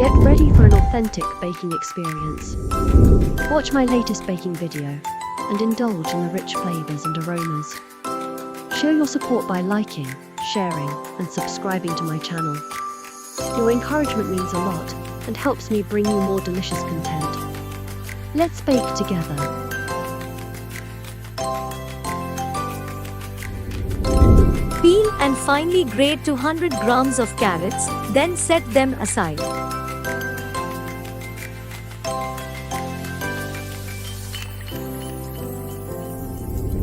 Get ready for an authentic baking experience. Watch my latest baking video and indulge in the rich flavors and aromas. Show your support by liking, sharing, and subscribing to my channel. Your encouragement means a lot and helps me bring you more delicious content. Let's bake together. Peel and finely grate 200 grams of carrots, then set them aside.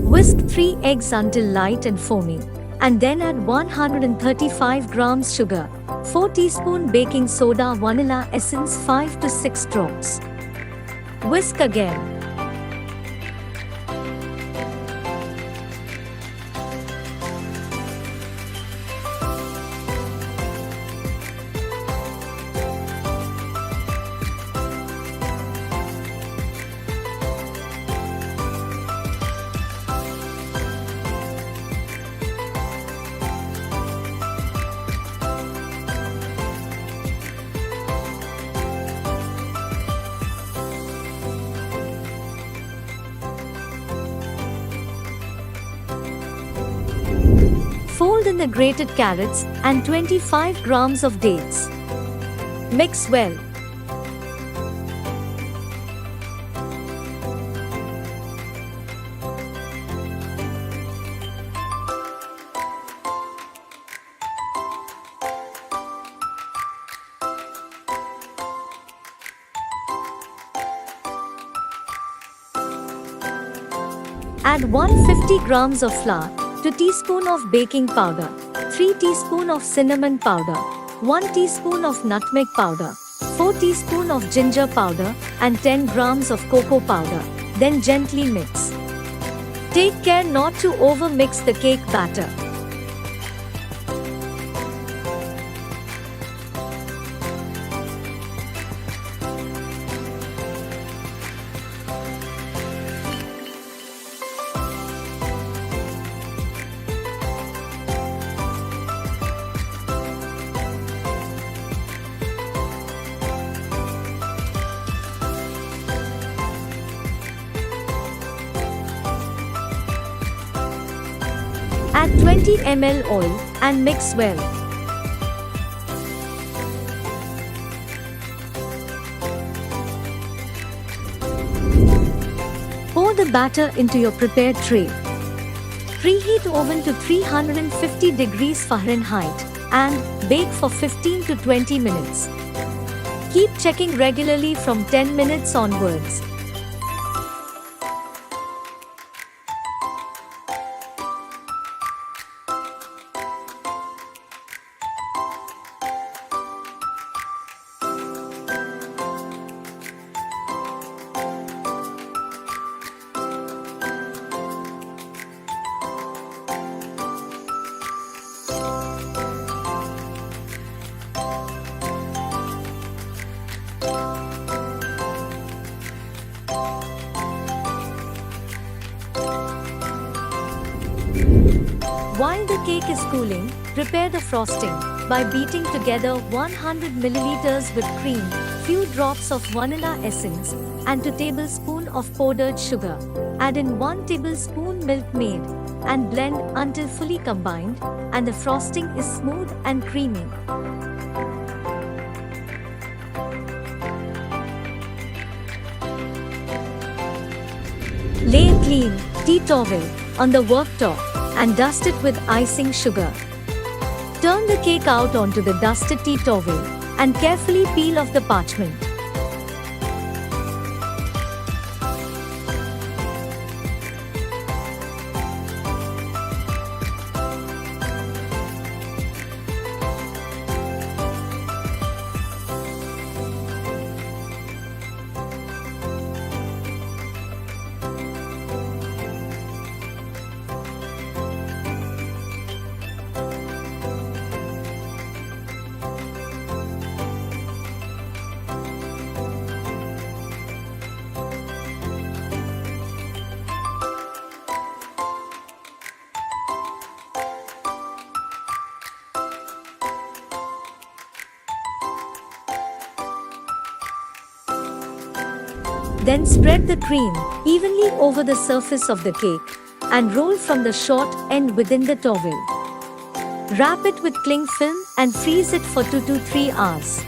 Whisk 3 eggs until light and foamy, and then add 135 grams sugar, 4 teaspoon baking soda, vanilla essence 5 to 6 drops. Whisk again. Fold in the grated carrots and 25 grams of dates. Mix well. Add 150 grams of flour, 2 teaspoons of baking powder, 3 teaspoons of cinnamon powder, 1 teaspoon of nutmeg powder, 4 teaspoons of ginger powder, and 10 grams of cocoa powder. Then gently mix. Take care not to over-mix the cake batter. Add 20 ml oil and mix well. Pour the batter into your prepared tray. Preheat oven to 350 degrees Fahrenheit and bake for 15 to 20 minutes. Keep checking regularly from 10 minutes onwards. While the cake is cooling, prepare the frosting by beating together 100 milliliters with cream, few drops of vanilla essence, and 2 tablespoons of powdered sugar. Add in 1 tablespoon milk maid and blend until fully combined and the frosting is smooth and creamy. Lay a clean tea towel on the worktop and dust it with icing sugar. Turn the cake out onto the dusted tea towel and carefully peel off the parchment. Then spread the cream evenly over the surface of the cake and roll from the short end within the towel. Wrap it with cling film and freeze it for 2 to 3 hours.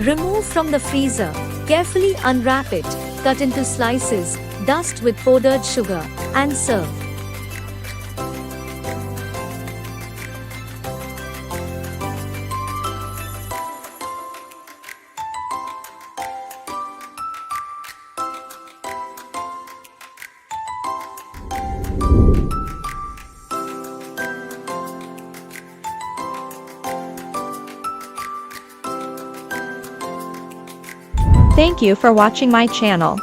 Remove from the freezer, carefully unwrap it, cut into slices, dust with powdered sugar, and serve. Thank you for watching my channel.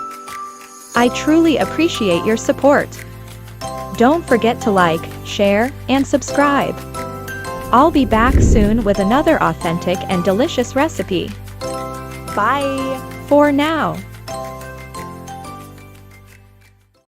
I truly appreciate your support. Don't forget to like, share, and subscribe. I'll be back soon with another authentic and delicious recipe. Bye for now.